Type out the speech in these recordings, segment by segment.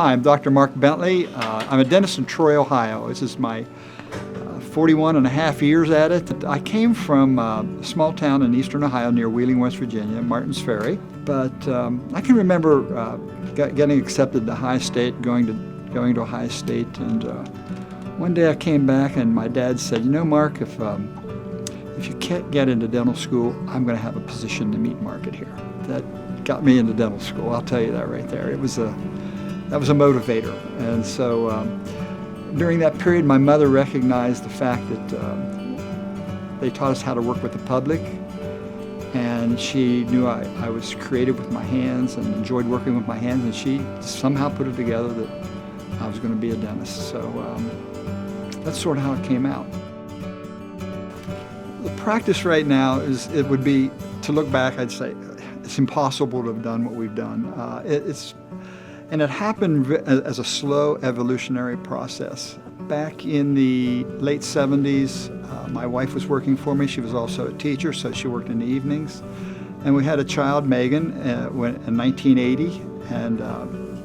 Hi, I'm Dr. Mark Bentley. I'm a dentist in Troy, Ohio. This is my 41 and a half years at it. I came from a small town in eastern Ohio near Wheeling, West Virginia, Martins Ferry. But I can remember getting accepted to Ohio State, going to Ohio State, and one day I came back and my dad said, "You know, Mark, if you can't get into dental school, I'm going to have a position in the meat market here." That got me into dental school. I'll tell you that right there. That was a motivator. And so during that period, my mother recognized the fact that they taught us how to work with the public, and she knew I was creative with my hands and enjoyed working with my hands, and she somehow put it together that I was going to be a dentist. So that's sort of how it came out. The practice right now it would be, to look back, I'd say it's impossible to have done what we've done. And it happened as a slow evolutionary process. Back in the late 70s, my wife was working for me. She was also a teacher, so she worked in the evenings. And we had a child, Megan, in 1980, and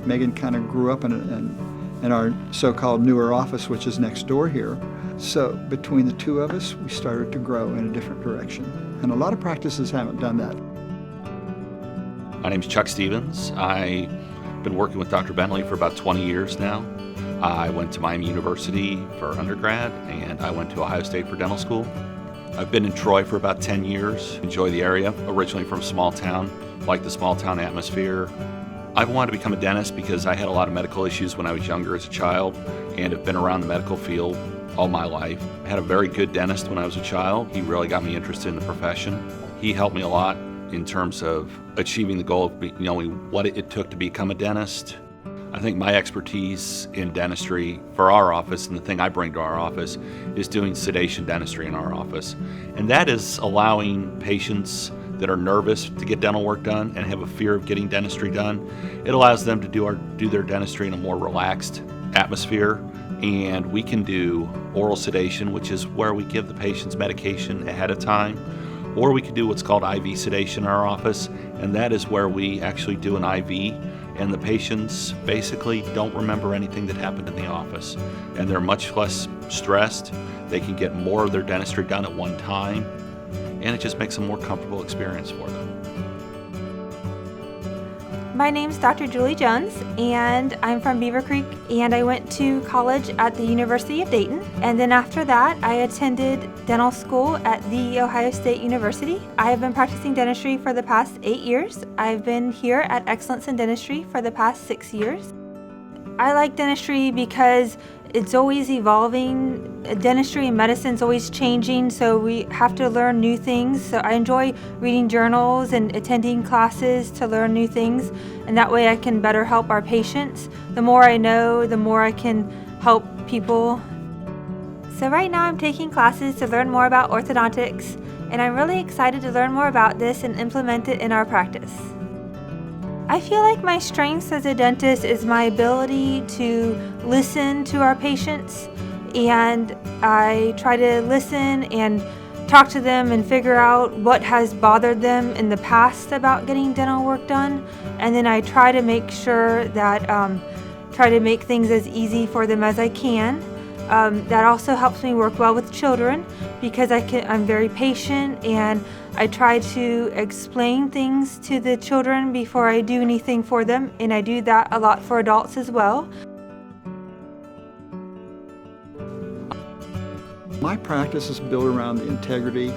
Megan kind of grew up in our so-called newer office, which is next door here. So between the two of us, we started to grow in a different direction. And a lot of practices haven't done that. My name's Chuck Stevens. I've been working with Dr. Bentley for about 20 years now. I went to Miami University for undergrad, and I went to Ohio State for dental school. I've been in Troy for about 10 years. Enjoy the area. Originally from a small town, like the small town atmosphere. I've wanted to become a dentist because I had a lot of medical issues when I was younger as a child, and have been around the medical field all my life. I had a very good dentist when I was a child. He really got me interested in the profession. He helped me a lot in terms of achieving the goal of knowing what it took to become a dentist. I think my expertise in dentistry for our office, and the thing I bring to our office, is doing sedation dentistry in our office. And that is allowing patients that are nervous to get dental work done and have a fear of getting dentistry done. It allows them to do their dentistry in a more relaxed atmosphere. And we can do oral sedation, which is where we give the patients medication ahead of time. Or we can do what's called IV sedation in our office, and that is where we actually do an IV, and the patients basically don't remember anything that happened in the office. And they're much less stressed. They can get more of their dentistry done at one time, and it just makes a more comfortable experience for them. My name's Dr. Julie Jones, and I'm from Beaver Creek, and I went to college at the University of Dayton. And then after that, I attended dental school at The Ohio State University. I have been practicing dentistry for the past 8 years. I've been here at Excellence in Dentistry for the past 6 years. I like dentistry because it's always evolving. Dentistry and medicine is always changing, so we have to learn new things. So I enjoy reading journals and attending classes to learn new things, and that way I can better help our patients. The more I know, the more I can help people. So right now I'm taking classes to learn more about orthodontics, and I'm really excited to learn more about this and implement it in our practice. I feel like my strengths as a dentist is my ability to listen to our patients, and I try to listen and talk to them and figure out what has bothered them in the past about getting dental work done, and then I try to make sure that try to make things as easy for them as I can. That also helps me work well with children because I'm very patient, and I try to explain things to the children before I do anything for them, and I do that a lot for adults as well. My practice is built around the integrity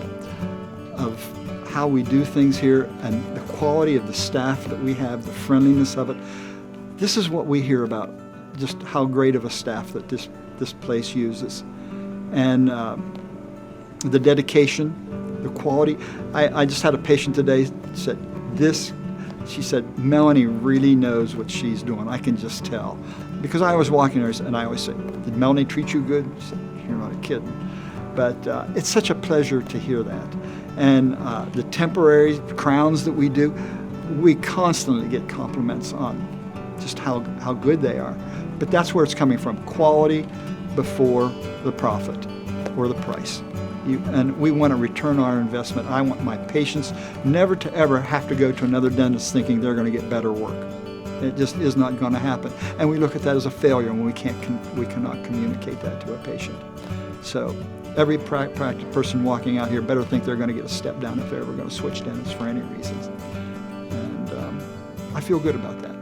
of how we do things here and the quality of the staff that we have, the friendliness of it. This is what we hear about, just how great of a staff that this place uses. And the dedication, the quality. I just had a patient today said, she said, Melanie really knows what she's doing. I can just tell. Because I was walking her and I always say, did Melanie treat you good? She said, you're not a kid. But it's such a pleasure to hear that. And the temporary crowns that we do, we constantly get compliments on just how good they are. But that's where it's coming from, quality before the profit or the price. And we want to return our investment. I want my patients never to ever have to go to another dentist thinking they're going to get better work. It just is not going to happen. And we look at that as a failure when we cannot communicate that to a patient. So every practice person walking out here better think they're going to get a step down if they're ever going to switch dentists for any reasons. And I feel good about that.